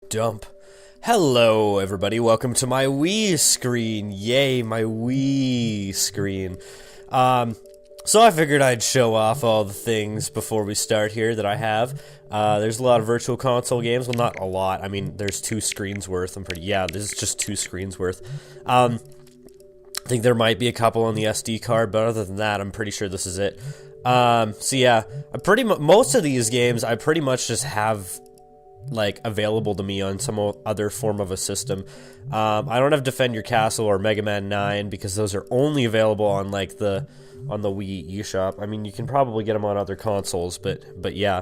Dump. Hello, everybody. Welcome to my Wii screen. Yay, my Wii screen. So I figured I'd show off all the things before we start here that I have. There's a lot of Virtual Console games. Well, not a lot. I mean, there's 2 screens worth. Yeah, this is just 2 screens worth. I think there might be a couple on the SD card, but other than that, I'm pretty sure this is it. So yeah, most of these games I pretty much just have like available to me on some other form of a system. I don't have Defend Your Castle or Mega Man 9 because those are only available on like the Wii eShop. I mean, you can probably get them on other consoles, but yeah.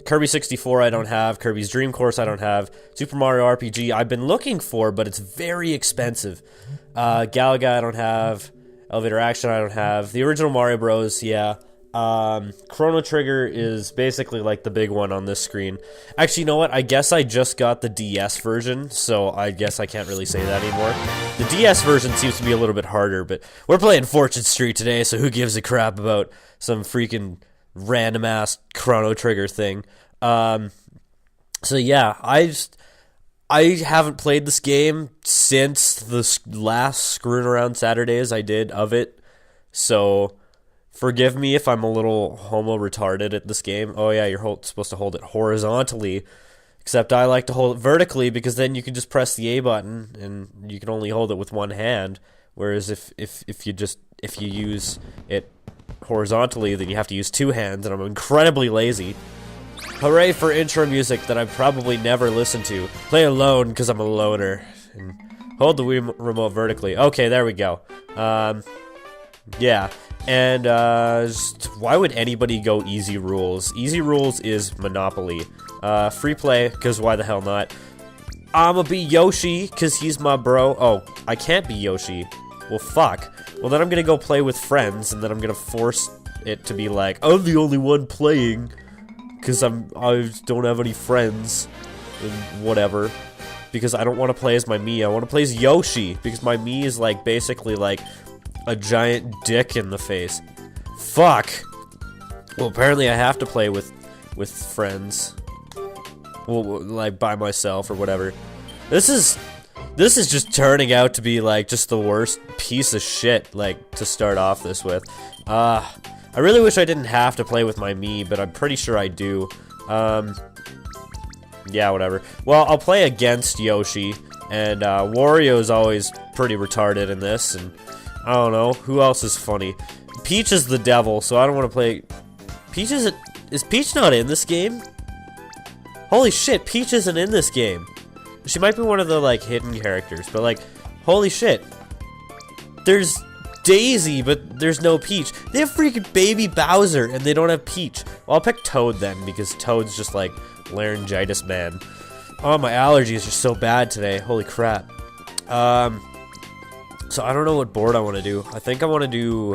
Kirby 64 I don't have, Kirby's Dream Course I don't have, Super Mario RPG I've been looking for, but it's very expensive. Galaga I don't have, Elevator Action I don't have, the original Mario Bros, yeah. Chrono Trigger is basically like the big one on this screen. Actually, you know what? I guess I just got the DS version, so I guess I can't really say that anymore. The DS version seems to be a little bit harder, but we're playing Fortune Street today, so who gives a crap about some freaking random-ass Chrono Trigger thing. So yeah, I haven't played this game since the last Screwing Around Saturdays I did of it, so forgive me if I'm a little homo-retarded at this game. Oh yeah, you're supposed to hold it horizontally, except I like to hold it vertically because then you can just press the A button and you can only hold it with one hand, whereas if you use it horizontally, then you have to use 2 hands, and I'm incredibly lazy. Hooray for intro music that I probably never listen to. Play alone because I'm a loner. And hold the Wii remote vertically. Okay, there we go. Yeah. And why would anybody go easy rules? Easy rules is Monopoly. Free play, because why the hell not? I'ma be Yoshi, because he's my bro. Oh, I can't be Yoshi. Well, fuck. Well, then I'm gonna go play with friends, and then I'm gonna force it to be like, I'm the only one playing, because I don't have any friends, and whatever. Because I don't want to play as my Mii, I want to play as Yoshi, because my Mii is like, basically like, a giant dick in the face. Fuck. Well, apparently I have to play with friends. Well, like by myself or whatever. This is just turning out to be like just the worst piece of shit like to start off this with. I really wish I didn't have to play with my Mii, but I'm pretty sure I do. Yeah, whatever. Well, I'll play against Yoshi, and Wario's always pretty retarded in this, and I don't know, who else is funny? Peach is the devil, so I don't want to play... Peach is Peach not in this game? Holy shit, Peach isn't in this game. She might be one of the, like, hidden characters, but, like, holy shit. There's Daisy, but there's no Peach. They have freaking baby Bowser, and they don't have Peach. Well, I'll pick Toad then, because Toad's just, like, laryngitis man. Oh, my allergies are so bad today. Holy crap. So I don't know what board I want to do. I think I want to do...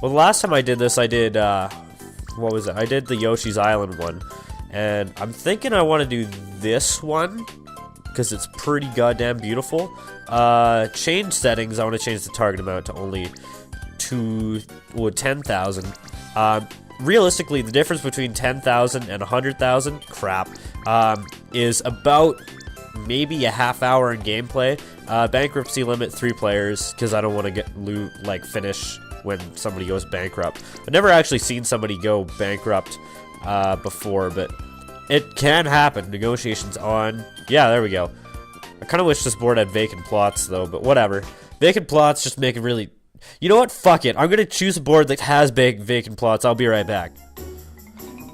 Well, the last time I did this, I did, what was it? I did the Yoshi's Island one. And I'm thinking I want to do this one, because it's pretty goddamn beautiful. Change settings, I want to change the target amount to only 10,000. Realistically, the difference between 10,000 and 100,000, crap, is about maybe a half hour in gameplay. Bankruptcy limit 3 players, because I don't want to finish when somebody goes bankrupt. I've never actually seen somebody go bankrupt before, but it can happen. Negotiations on. Yeah, there we go. I kind of wish this board had vacant plots, though, but whatever. Vacant plots just make it really... You know what? Fuck it. I'm going to choose a board that has vacant plots. I'll be right back.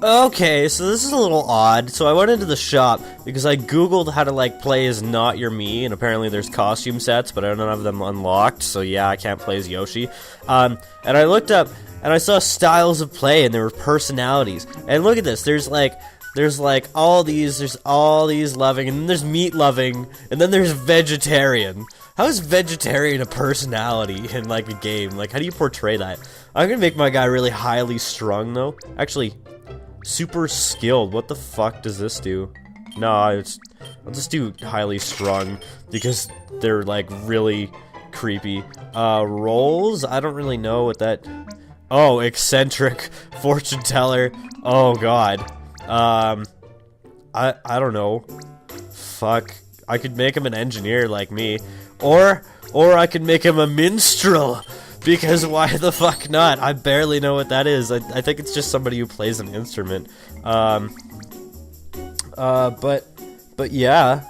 Okay, so this is a little odd. So I went into the shop because I googled how to like play as not your Mii, and apparently there's costume sets, but I don't have them unlocked, so yeah, I can't play as Yoshi. And I looked up and I saw styles of play, and there were personalities. And look at this, there's all these loving, and then there's meat loving, and then there's vegetarian. How is vegetarian a personality in like a game? Like, how do you portray that? I'm gonna make my guy really highly strung though. Actually, super skilled. What the fuck does this do? No, I'll just do highly strung because they're like really creepy. Roles? I don't really know what that... Oh, eccentric, fortune teller. Oh god. I don't know. Fuck. I could make him an engineer like me. Or I could make him a minstrel. Because why the fuck not? I barely know what that is. I think it's just somebody who plays an instrument. But yeah,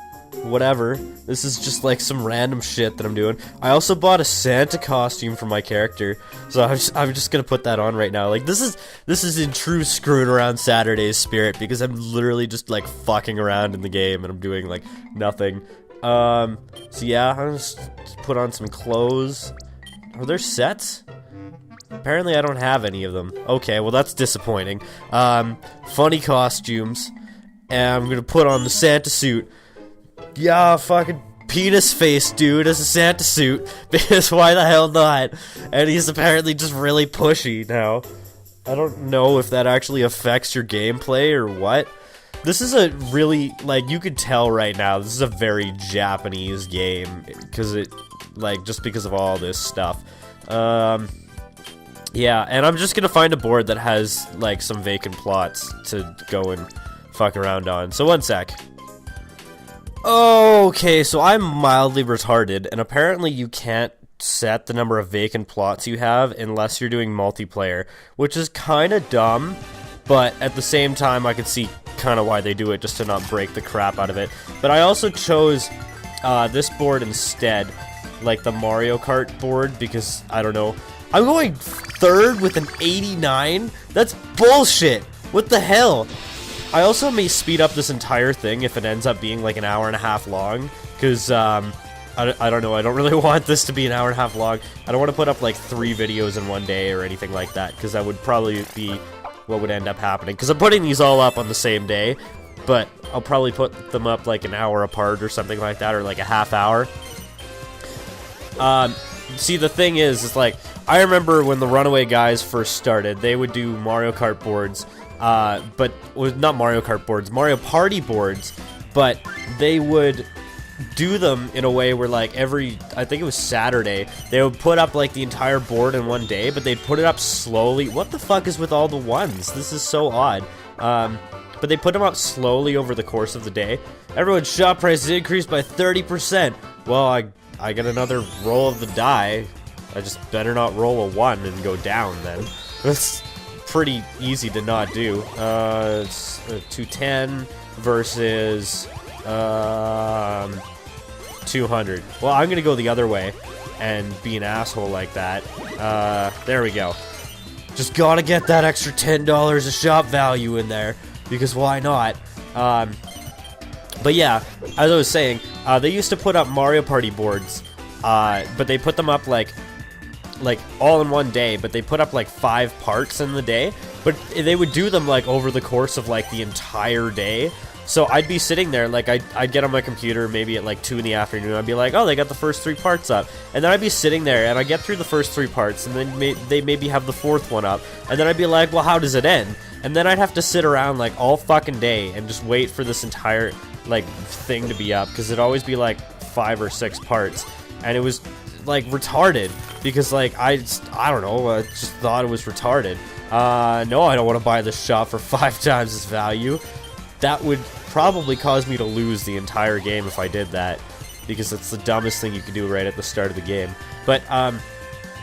whatever. This is just like some random shit that I'm doing. I also bought a Santa costume for my character, so I'm just gonna put that on right now. Like, this is in true screwing around Saturdays spirit, because I'm literally just like fucking around in the game and I'm doing like nothing. So yeah, I'm just put on some clothes. Are there sets? Apparently I don't have any of them. Okay, well that's disappointing. Funny costumes. And I'm gonna put on the Santa suit. Yeah, fucking penis face dude as a Santa suit. Because why the hell not? And he's apparently just really pushy now. I don't know if that actually affects your gameplay or what. This is a really, like, you could tell right now, this is a very Japanese game. Because it, like, just because of all this stuff. Yeah, and I'm just gonna find a board that has, like, some vacant plots to go and fuck around on. So one sec. Okay, so I'm mildly retarded, and apparently you can't set the number of vacant plots you have unless you're doing multiplayer, which is kinda dumb, but at the same time I could see kinda why they do it, just to not break the crap out of it. But I also chose this board instead, like the Mario Kart board, because, I don't know, I'm going third with an 89? That's bullshit! What the hell? I also may speed up this entire thing if it ends up being like an hour and a half long, because, I don't know, I don't really want this to be an hour and a half long. I don't want to put up like 3 videos in one day or anything like that, because that would probably be what would end up happening. Because I'm putting these all up on the same day, but I'll probably put them up like an hour apart or something like that, or like a half hour. See, the thing is like, I remember when the Runaway guys first started, they would do Mario Kart boards, but not Mario Kart boards, Mario Party boards, but they would do them in a way where, like, I think it was Saturday, they would put up like the entire board in one day, but they'd put it up slowly. What the fuck is with all the ones? This is so odd. But they put them up slowly over the course of the day. Everyone's shop prices increased by 30%. Well, I got another roll of the die. I just better not roll a 1 and go down then. That's pretty easy to not do. It's 210 versus 200. Well, I'm gonna go the other way and be an asshole like that. There we go. Just gotta get that extra $10 of shop value in there, because why not? But yeah, as I was saying, they used to put up Mario Party boards, but they put them up like all in one day, but they put up like 5 parts in the day, but they would do them like over the course of like the entire day. So I'd be sitting there, like I'd get on my computer maybe at like 2 in the afternoon, I'd be like, oh, they got the first 3 parts up, and then I'd be sitting there and I'd get through the first 3 parts, and then they maybe have the 4th one up, and then I'd be like, well, how does it end? And then I'd have to sit around like all fucking day and just wait for this entire like thing to be up, because it'd always be like 5 or 6 parts, and it was like retarded, because like I don't know, I just thought it was retarded. No, I don't want to buy this shop for 5 times its value. That would probably cause me to lose the entire game if I did that, because it's the dumbest thing you could do right at the start of the game. But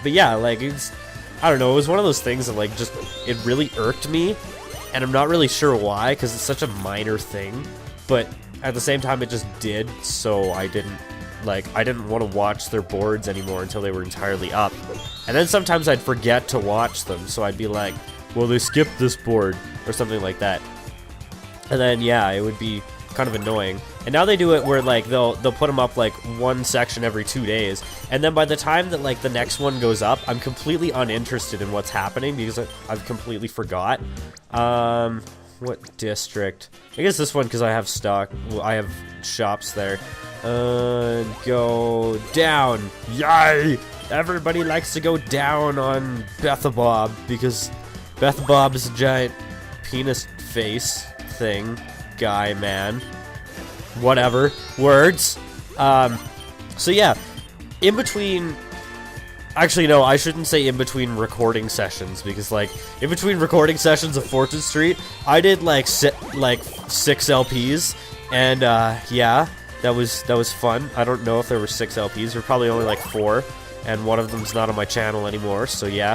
yeah, like, I don't know, it was one of those things that like just, it really irked me, and I'm not really sure why, because it's such a minor thing, but at the same time it just did, so I didn't want to watch their boards anymore until they were entirely up. And then sometimes I'd forget to watch them, so I'd be like, well, they skipped this board, or something like that. And then, yeah, it would be kind of annoying. And now they do it where, like, they'll put them up, like, one section every 2 days. And then by the time that, like, the next one goes up, I'm completely uninterested in what's happening, because I've completely forgot. What district? I guess this one, because I have stock. Well, I have shops there. Go down. Yay! Everybody likes to go down on Bethabob, because Bethabob is a giant penis face thing. Guy, man. Whatever. Words. So yeah. In between, Actually, no, I shouldn't say in between recording sessions, because, like, in between recording sessions of Fortune Street, I did, like, 6 LPs, and, yeah, that was fun. I don't know if there were 6 LPs, there were probably only, like, 4, and one of them's not on my channel anymore, so yeah.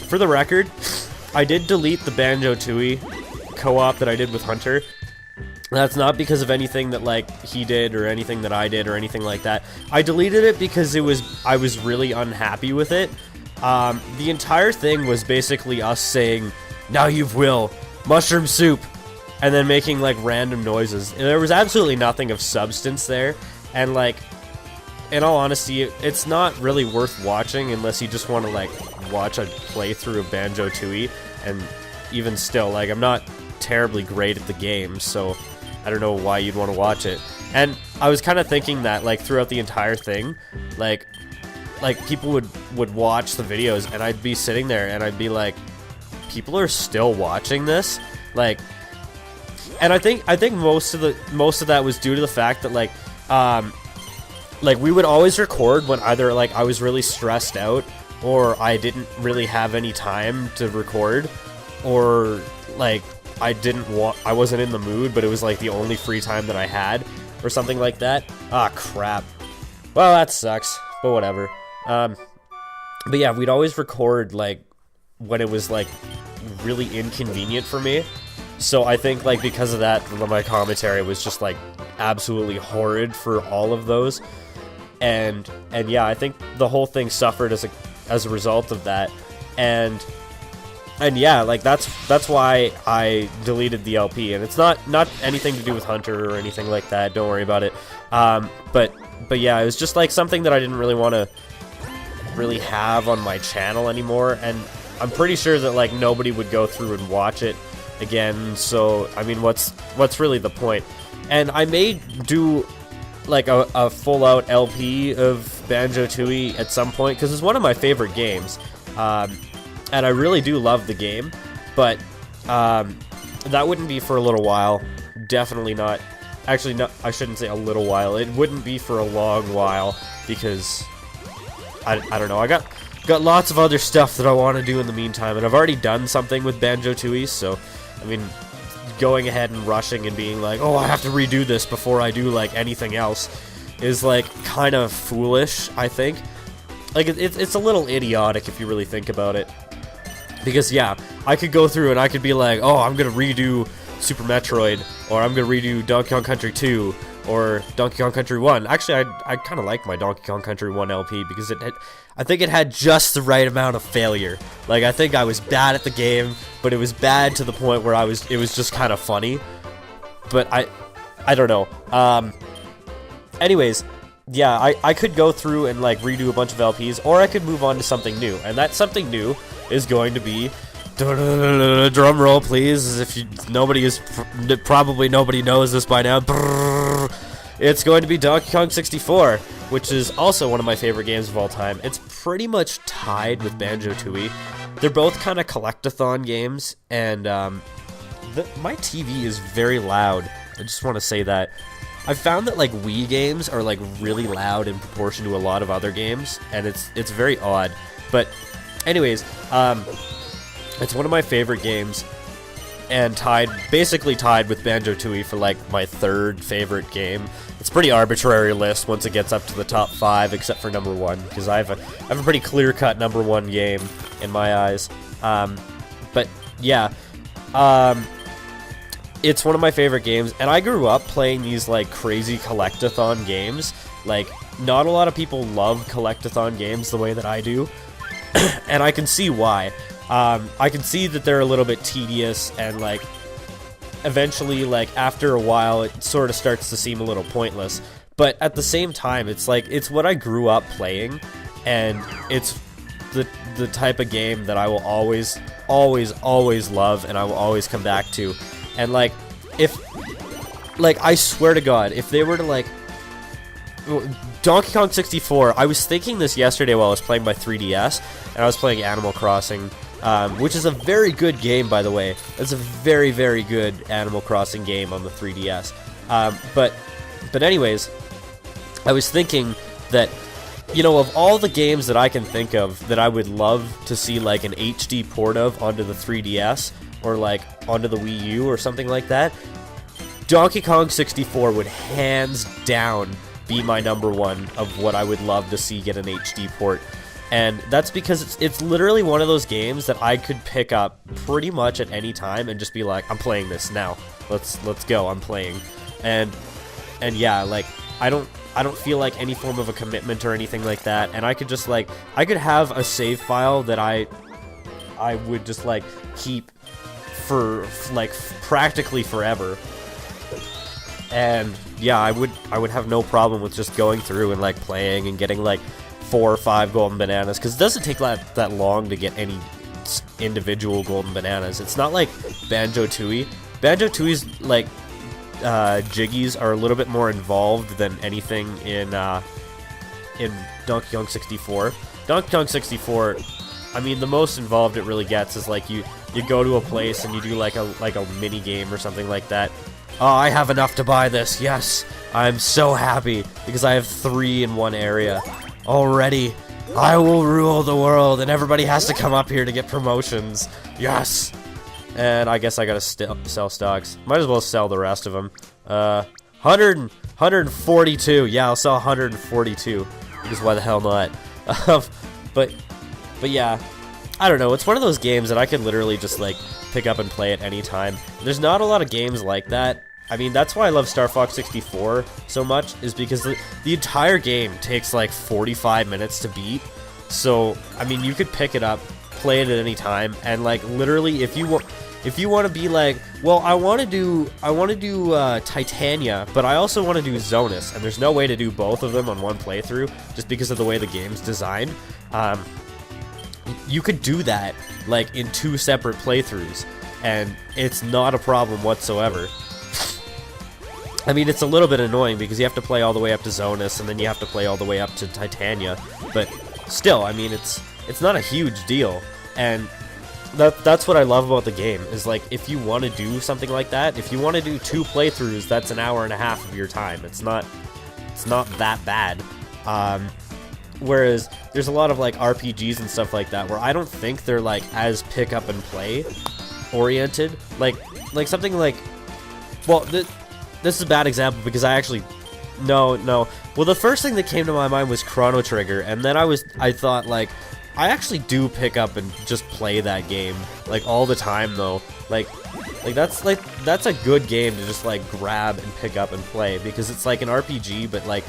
For the record, I did delete the Banjo-Tooie co-op that I did with Hunter. That's not because of anything that, like, he did or anything that I did or anything like that. I deleted it because I was really unhappy with it. The entire thing was basically us saying, "Now you've will, mushroom soup," and then making, like, random noises. And there was absolutely nothing of substance there, and, like, in all honesty, it's not really worth watching unless you just want to, like, watch a playthrough of Banjo-Tooie, and even still, like, I'm not terribly great at the game, so I don't know why you'd want to watch it. And I was kind of thinking that, like, throughout the entire thing, like people would watch the videos, and I'd be sitting there, and I'd be like, people are still watching this? Like, and I think most of that was due to the fact that, like, we would always record when either, like, I was really stressed out, or I didn't really have any time to record, or, like, I wasn't in the mood, but it was, like, the only free time that I had, or something like that. Ah, crap. Well, that sucks, but whatever. But yeah, we'd always record, like, when it was, like, really inconvenient for me. So I think, like, because of that, my commentary was just, like, absolutely horrid for all of those. And yeah, I think the whole thing suffered as a result of that. And yeah, like, that's why I deleted the LP, and it's not anything to do with Hunter or anything like that. Don't worry about it. But yeah, it was just, like, something that I didn't really want to really have on my channel anymore, and I'm pretty sure that, like, nobody would go through and watch it again. So I mean, what's really the point? And I may do, like, a full-out LP of Banjo-Tooie at some point, because it's one of my favorite games. And I really do love the game, but that wouldn't be for a little while. Definitely not. Actually, no, I shouldn't say a little while. It wouldn't be for a long while, because I don't know. I got lots of other stuff that I want to do in the meantime, and I've already done something with Banjo-Tooie, so I mean, going ahead and rushing and being like, oh, I have to redo this before I do, like, anything else is, like, kind of foolish, I think. Like, it's a little idiotic if you really think about it. Because, yeah, I could go through and I could be like, oh, I'm going to redo Super Metroid, or I'm going to redo Donkey Kong Country 2, or Donkey Kong Country 1. Actually, I kind of like my Donkey Kong Country 1 LP, because I think it had just the right amount of failure. Like, I think I was bad at the game, but it was bad to the point where it was just kind of funny. But I don't know. Anyways, yeah, I could go through and, like, redo a bunch of LPs, or I could move on to something new. And that something new is going to be, drum roll please, probably nobody knows this by now. It's going to be Donkey Kong 64, which is also one of my favorite games of all time. It's pretty much tied with Banjo-Tooie. They're both kind of collectathon games, and my TV is very loud. I just want to say that. I've found that, like, Wii games are, like, really loud in proportion to a lot of other games, and it's very odd. But anyways, it's one of my favorite games, and basically tied with Banjo-Tooie for, like, my third favorite game. It's a pretty arbitrary list once it gets up to the top 5, except for number 1, because I have a pretty clear-cut number 1 game in my eyes. But yeah, it's one of my favorite games, and I grew up playing these, like, crazy collectathon games. Like, not a lot of people love collectathon games the way that I do, and I can see why. I can see that they're a little bit tedious, and, like, eventually, like, after a while, it sort of starts to seem a little pointless. But at the same time, it's like, it's what I grew up playing, and it's the type of game that I will always love, and I will always come back to. And, like, I swear to God, if they were to, like, Donkey Kong 64, I was thinking this yesterday while I was playing my 3DS, and I was playing Animal Crossing, which is a very good game, by the way. It's a very, very good Animal Crossing game on the 3DS. But anyways, I was thinking that you know, of all the games that I can think of that I would love to see like an HD port of onto the 3DS or like onto the Wii U or something like that, Donkey Kong 64 would hands down be my number one of what I would love to see get an HD port. And that's because it's literally one of those games that I could pick up pretty much at any time and just be like, I'm playing this now. Let's go. I'm playing. And yeah, like I don't feel like any form of a commitment or anything like that. And I could just like I could have a save file that I would just like keep for like practically forever. And yeah, I would have no problem with just going through and like playing and getting like 4 or 5 golden bananas, because it doesn't take that long to get any individual golden bananas. It's not like Banjo-Tooie. Banjo-Tooie's like jiggies are a little bit more involved than anything in Donkey Kong 64. Donkey Kong 64, I mean, the most involved it really gets is like you go to a place and you do like a mini game or something like that. Oh, I have enough to buy this. Yes, I'm so happy because I have 3 in one area. Already, I will rule the world, and everybody has to come up here to get promotions. Yes! And I guess I gotta sell stocks. Might as well sell the rest of them. 142. Yeah, I'll sell 142. Because why the hell not? But yeah, I don't know. It's one of those games that I could literally just, like, pick up and play at any time. There's not a lot of games like that. I mean, that's why I love Star Fox 64 so much, is because the entire game takes like 45 minutes to beat. So, I mean, you could pick it up, play it at any time, and like literally, if you want to be like, well, I want to do Titania, but I also want to do Zonus, and there's no way to do both of them on one playthrough, just because of the way the game's designed. You could do that like in 2 separate playthroughs, and it's not a problem whatsoever. I mean, it's a little bit annoying because you have to play all the way up to Zonus, and then you have to play all the way up to Titania, but still, I mean, it's not a huge deal, and that's what I love about the game, is like, if you want to do something like that, if you want to do 2 playthroughs, that's an hour and a half of your time. It's not that bad. Whereas there's a lot of like RPGs and stuff like that where I don't think they're like as pick up and play oriented, like something like, well, this is a bad example because I actually... No. Well, the first thing that came to my mind was Chrono Trigger, and then I thought, like, I actually do pick up and just play that game, like, all the time, though. Like, that's a good game to just, like, grab and pick up and play, because it's like an RPG, but, like,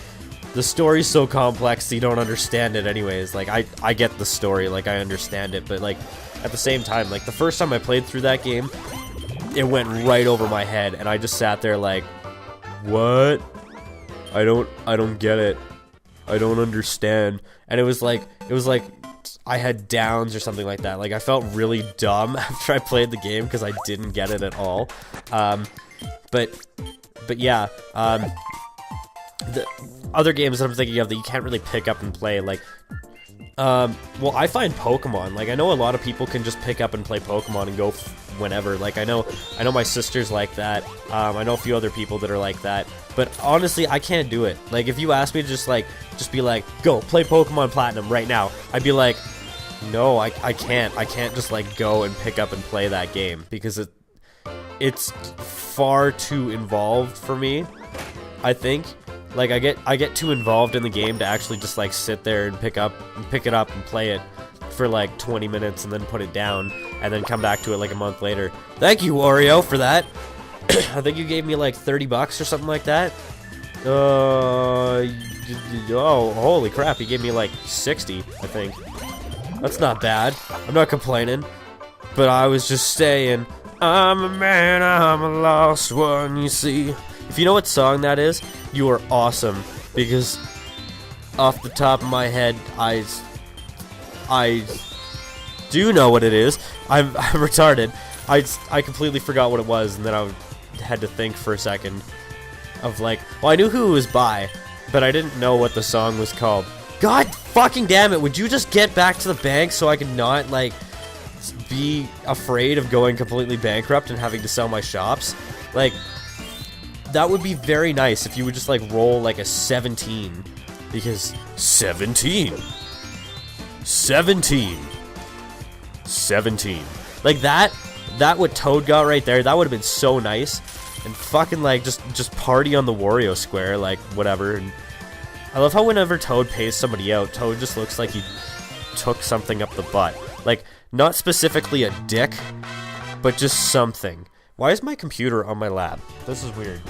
the story's so complex that you don't understand it anyways. Like, I get the story, like, I understand it, but, like, at the same time, like, the first time I played through that game, it went right over my head, and I just sat there like, what? I don't get it. I don't understand. And it was like I had downs or something like that. Like, I felt really dumb after I played the game because I didn't get it at all. But yeah, the other games that I'm thinking of that you can't really pick up and play, like, well, I find Pokemon, like, I know a lot of people can just pick up and play Pokemon and go whenever. Like, I know my sister's like that. I know a few other people that are like that. But honestly, I can't do it. Like, if you ask me to just be like, go play Pokemon Platinum right now, I'd be like, no, I can't. I can't just like go and pick up and play that game because it's far too involved for me, I think. Like, I get too involved in the game to actually just like sit there and pick it up and play it for like 20 minutes and then put it down and then come back to it like a month later. Thank you, Wario, for that. I think you gave me like $30 or something like that. Oh, holy crap, you gave me like 60, I think. That's not bad. I'm not complaining. But I was just saying, I'm a man, I'm a lost one, you see. If you know what song that is, you are awesome, because off the top of my head, I do know what it is. I'm retarded. I completely forgot what it was, and then I had to think for a second of like, well, I knew who it was by, but I didn't know what the song was called. God fucking damn it, would you just get back to the bank so I could not, like, be afraid of going completely bankrupt and having to sell my shops? Like, that would be very nice if you would just like roll like a 17 because 17. 17. 17. Like that what Toad got right there, that would have been so nice. And fucking like just party on the Wario Square, like whatever. And I love how whenever Toad pays somebody out, Toad just looks like he took something up the butt. Like, not specifically a dick, but just something. Why is my computer on my lap? This is weird.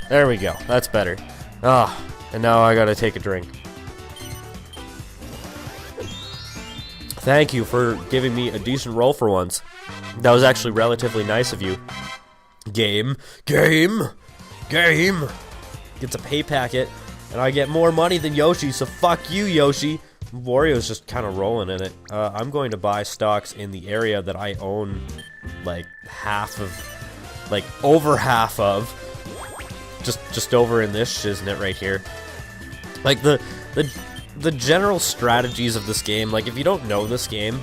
There we go. That's better. Ah, and now I gotta take a drink. Thank you for giving me a decent roll for once. That was actually relatively nice of you. Game. Gets a pay packet, and I get more money than Yoshi, so fuck you, Yoshi. Wario's just kind of rolling in it. I'm going to buy stocks in the area that I own, like, over half of. Just over in this shiznit right here. Like, the general strategies of this game, like, if you don't know this game,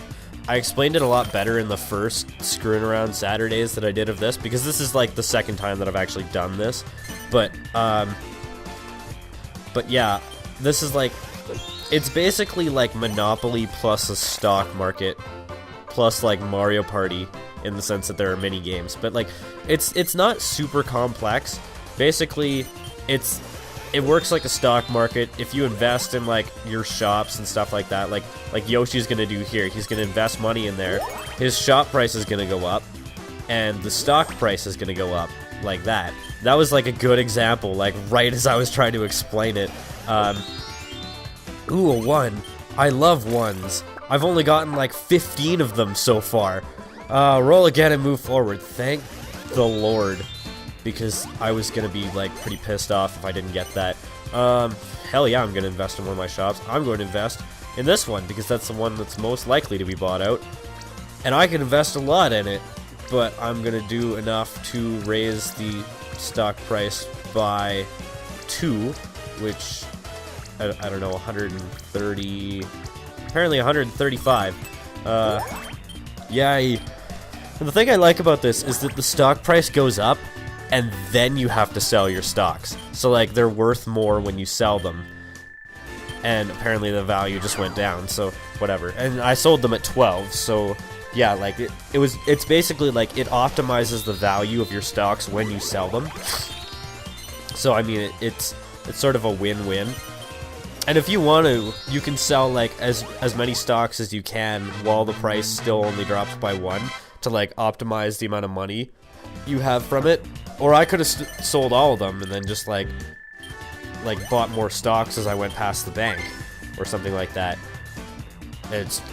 I explained it a lot better in the first Screwing Around Saturdays that I did of this, because this is, like, the second time that I've actually done this. But yeah, this is, like, it's basically like Monopoly plus a stock market plus, like, Mario Party, in the sense that there are mini games. But, like, it's not super complex. Basically, it works like a stock market. If you invest in, like, your shops and stuff like that, like Yoshi's gonna do here, he's gonna invest money in there, his shop price is gonna go up, and the stock price is gonna go up, like that. That was, like, a good example, like, right as I was trying to explain it. Ooh, a 1. I love 1s. I've only gotten, like, 15 of them so far. Roll again and move forward. Thank the Lord. Because I was gonna be, like, pretty pissed off if I didn't get that. Hell yeah, I'm gonna invest in one of my shops. I'm going to invest in this one, because that's the one that's most likely to be bought out. And I can invest a lot in it, but I'm gonna do enough to raise the stock price by 2, which, I don't know, 130... apparently 135. Yay. And the thing I like about this is that the stock price goes up, and then you have to sell your stocks. So, like, they're worth more when you sell them. And apparently the value just went down, so whatever. And I sold them at 12, so yeah, like, it's basically like it optimizes the value of your stocks when you sell them. So, I mean, it's sort of a win-win. And if you want to, you can sell, like, as many stocks as you can while the price still only drops by 1 to, like, optimize the amount of money you have from it. Or I could have sold all of them and then just, like bought more stocks as I went past the bank or something like that.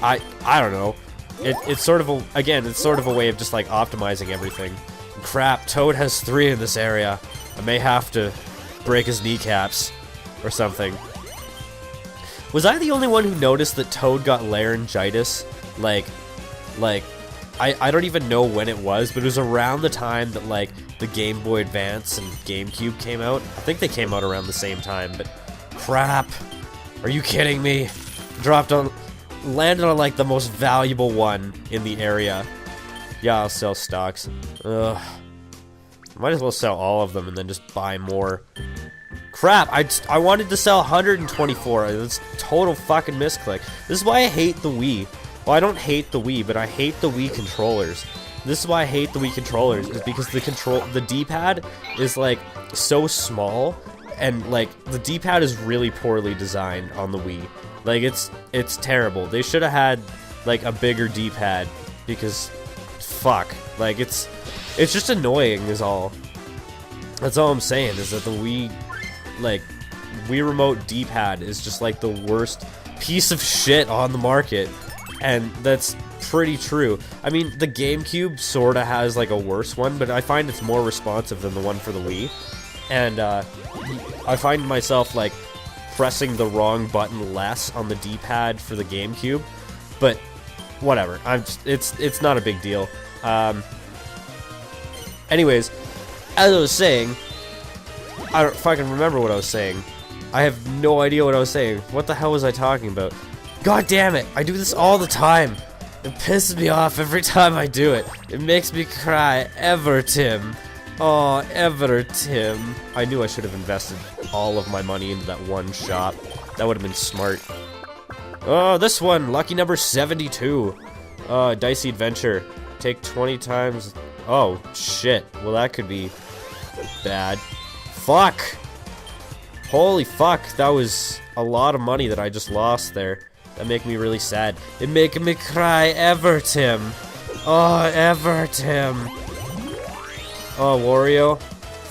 I don't know. It's sort of a way of just, like, optimizing everything. Crap, Toad has 3 in this area. I may have to break his kneecaps or something. Was I the only one who noticed that Toad got laryngitis? Like, I don't even know when it was, but it was around the time that, like, the Game Boy Advance and GameCube came out. I think they came out around the same time, but crap. Are you kidding me? Landed on, like, the most valuable one in the area. Yeah, I'll sell stocks. Ugh. Might as well sell all of them and then just buy more. Crap, I wanted to sell 124. That's total fucking misclick. This is why I hate the Wii. Well, I don't hate the Wii, but I hate the Wii controllers. This is why I hate the Wii controllers, is because the D-pad is, like, so small, and, like, the D-pad is really poorly designed on the Wii. Like, it's terrible. They should have had, like, a bigger D-pad, because, fuck. Like, it's just annoying is all. That's all I'm saying, is that the Wii, like, Wii Remote D-pad is just, like, the worst piece of shit on the market. And that's pretty true. I mean, the GameCube sorta has, like, a worse one, but I find it's more responsive than the one for the Wii. And, I find myself, like, pressing the wrong button less on the D-pad for the GameCube. But, whatever. It's not a big deal. Anyways, as I was saying, I don't fucking remember what I was saying. I have no idea what I was saying. What the hell was I talking about? God damn it, I do this all the time. It pisses me off every time I do it. It makes me cry ever, Tim. Oh, Evertim. I knew I should have invested all of my money into that one shop. That would have been smart. Oh, this one, lucky number 72. Dicey Adventure. Take 20 times. Oh, shit. Well, that could be bad. Fuck. Holy fuck. That was a lot of money that I just lost there. That make me really sad. It make me cry, Evertim. Oh, Evertim. Oh, Wario.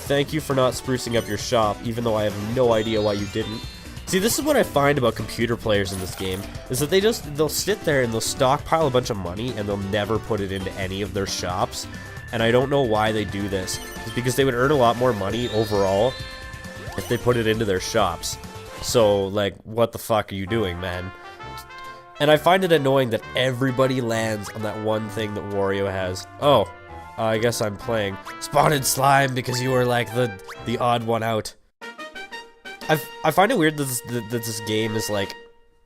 Thank you for not sprucing up your shop, even though I have no idea why you didn't. See, this is what I find about computer players in this game, is that they'll sit there and they'll stockpile a bunch of money and they'll never put it into any of their shops. And I don't know why they do this. It's because they would earn a lot more money overall if they put it into their shops. So, like, what the fuck are you doing, man? And I find it annoying that everybody lands on that one thing that Wario has. Oh, I guess I'm playing Spotted Slime because you were like the odd one out. I find it weird that this game is like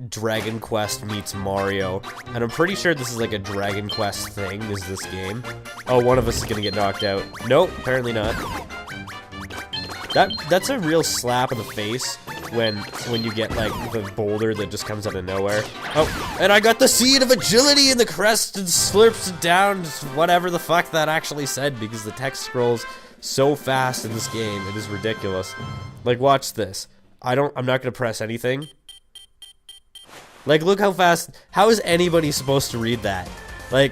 Dragon Quest meets Mario, and I'm pretty sure this is like a Dragon Quest thing, is this game. Oh, one of us is gonna get knocked out. Nope, apparently not. That's a real slap in the face when you get like the boulder that just comes out of nowhere. Oh, and I got the Seed of Agility in the crest and slurps it down, whatever the fuck that actually said, because the text scrolls so fast in this game, it is ridiculous. Like, watch this. I'm not gonna press anything. Like, look how fast. How is anybody supposed to read that? Like,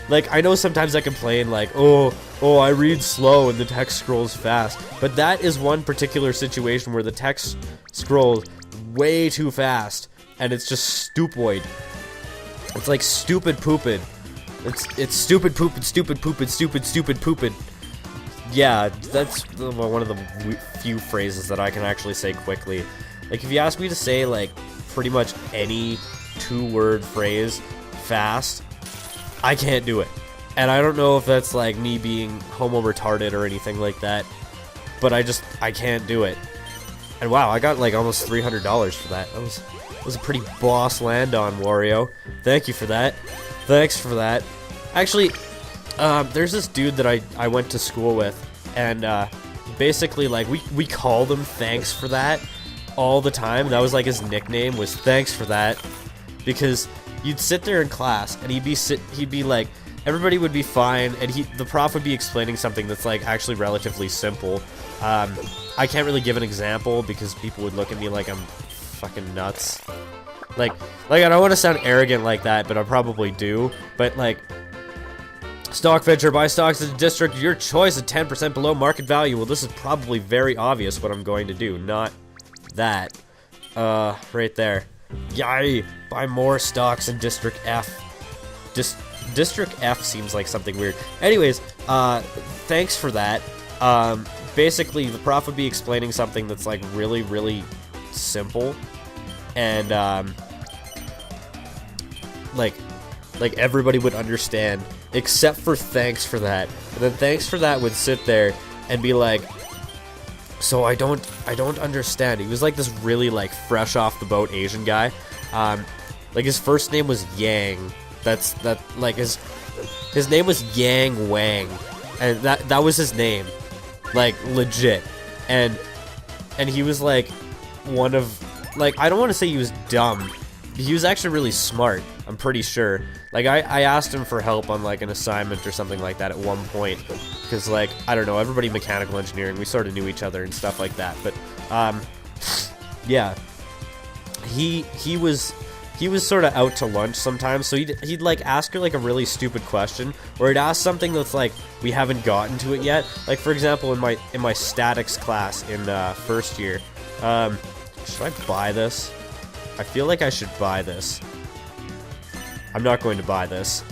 I know sometimes I complain, like, oh, I read slow and the text scrolls fast. But that is one particular situation where the text scrolls way too fast, and it's just stupoid. It's like stupid poopid. It's stupid poopid, stupid poopid, stupid poopid. Yeah, that's one of the few phrases that I can actually say quickly. Like, if you ask me to say, like, pretty much any two-word phrase fast, I can't do it. And I don't know if that's, like, me being homo-retarded or anything like that, but I can't do it. And wow, I got, like, almost $300 for that. That was a pretty boss land on, Wario. Thank you for that. Thanks for that. Actually, there's this dude that I went to school with, and basically, like, we called him Thanks for That all the time. That was like his nickname, was Thanks for That, because you'd sit there in class and he'd be like, everybody would be fine, and the prof would be explaining something that's like actually relatively simple. I can't really give an example because people would look at me like I'm fucking nuts. Like I don't want to sound arrogant like that, but I probably do. But like, stock venture, buy stocks in the district, your choice at 10% below market value. Well, this is probably very obvious what I'm going to do, not that. Right there. Yay! Buy more stocks in District F. District F seems like something weird. Anyways, thanks for that. Basically, the prof would be explaining something that's like really, really simple, and like everybody would understand, except for Thanks for That. And then Thanks for That would sit there and be like, so I don't understand. He was like this really like fresh off the boat Asian guy. Like his first name was Yang. Like his name was Yang Wang, and that was his name, like legit. And he was like one of, like, I don't want to say he was dumb. He was actually really smart, I'm pretty sure. Like, I asked him for help on, like, an assignment or something like that at one point. Because, like, I don't know, everybody mechanical engineering, we sort of knew each other and stuff like that. But, yeah. He was sort of out to lunch sometimes, so he'd like, ask her, like, a really stupid question. Or he'd ask something that's, like, we haven't gotten to it yet. Like, for example, in my statics class in, first year, should I buy this? I feel like I should buy this. I'm not going to buy this.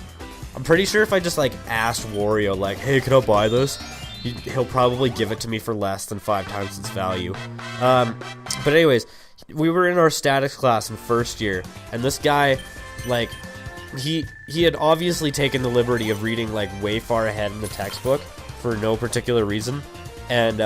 I'm pretty sure if I just, like, asked Wario, like, hey, can I buy this? He'll probably give it to me for less than 5 times its value. But anyways, we were in our statics class in first year, and this guy, like, he had obviously taken the liberty of reading, like, way far ahead in the textbook for no particular reason. And,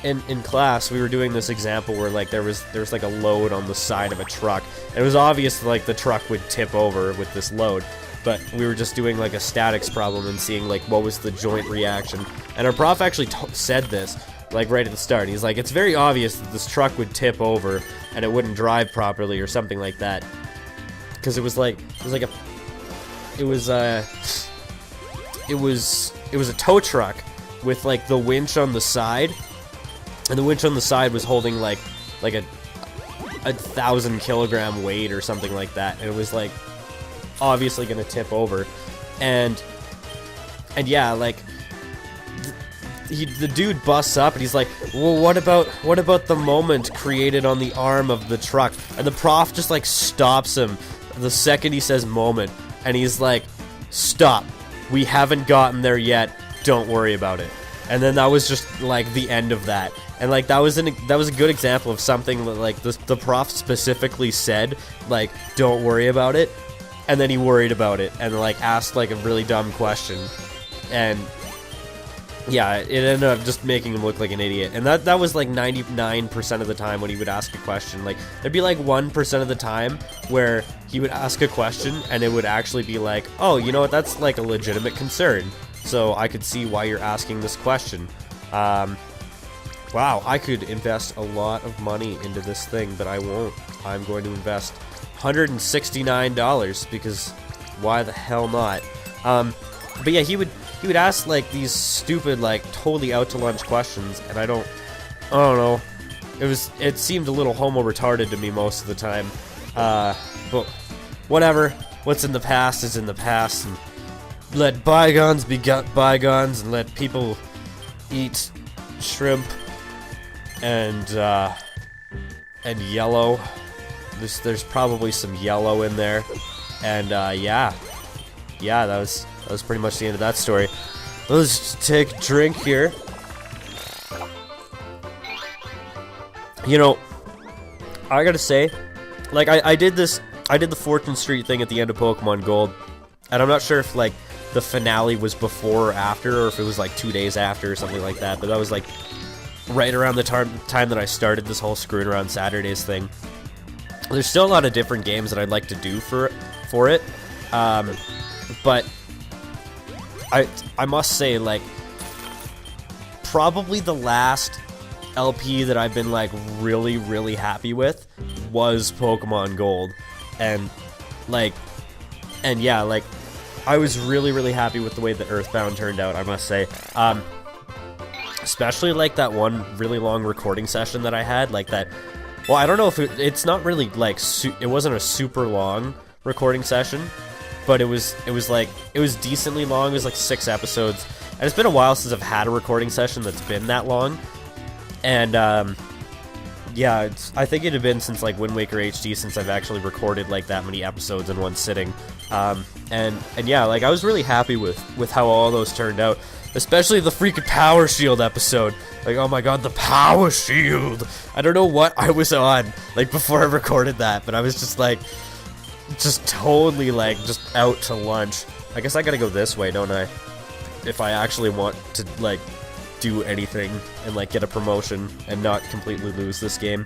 in class, we were doing this example where, like, there was like a load on the side of a truck. And it was obvious like the truck would tip over with this load, but we were just doing like a statics problem and seeing like what was the joint reaction And our prof actually said this, like, right at the start. He's like, it's very obvious that this truck would tip over and it wouldn't drive properly or something like that. Because it was a tow truck with, like, the winch on the side. And the winch on the side was holding, like a 1,000-kilogram weight or something like that. And it was, like, obviously gonna tip over. And yeah, like, the dude busts up and he's like, well, what about the moment created on the arm of the truck? And the prof just, like, stops him the second he says moment, and he's like, stop, we haven't gotten there yet, don't worry about it. And then that was just, like, the end of that. And, like, that was a good example of something that, like, the prof specifically said, like, don't worry about it, and then he worried about it and, like, asked, like, a really dumb question. And yeah, it ended up just making him look like an idiot. And that was like 99% of the time when he would ask a question. Like, there'd be like 1% of the time where he would ask a question and it would actually be like, oh, you know what, that's like a legitimate concern. So I could see why you're asking this question. Wow, I could invest a lot of money into this thing, but I won't. I'm going to invest $169 because why the hell not? But yeah, he would ask, like, these stupid, like, totally out to lunch questions, and I don't know. It seemed a little homo-retarded to me most of the time. But whatever. What's in the past is in the past, and let bygones be bygones, and let people eat shrimp and yellow. There's probably some yellow in there, and yeah, that was pretty much the end of that story. Let's take a drink here. You know, I gotta say, like, I did the Fortune Street thing at the end of Pokemon Gold, and I'm not sure if, like, the finale was before or after, or if it was, like, 2 days after or something like that, but that was, like, right around the time that I started this whole Screwing Around Saturdays thing. There's still a lot of different games that I'd like to do for it, but I must say, like, probably the last LP that I've been, like, really, really happy with was Pokemon Gold. And, like, and yeah, like, I was really, really happy with the way that Earthbound turned out, I must say. Especially, like, that one really long recording session that I had, like, that, well, I don't know if it's not really, like, it wasn't a super long recording session, but it was decently long. It was like 6 episodes, and it's been a while since I've had a recording session that's been that long. And yeah, I think it had been since, like, Wind Waker HD since I've actually recorded, like, that many episodes in one sitting. And yeah, like, I was really happy with how all those turned out, especially the freaking Power Shield episode. Like, oh my god, the Power Shield! I don't know what I was on, like, before I recorded that, but I was just, like, just totally, like, just out to lunch. I guess I gotta go this way, don't I? If I actually want to, like, do anything and, like, get a promotion and not completely lose this game.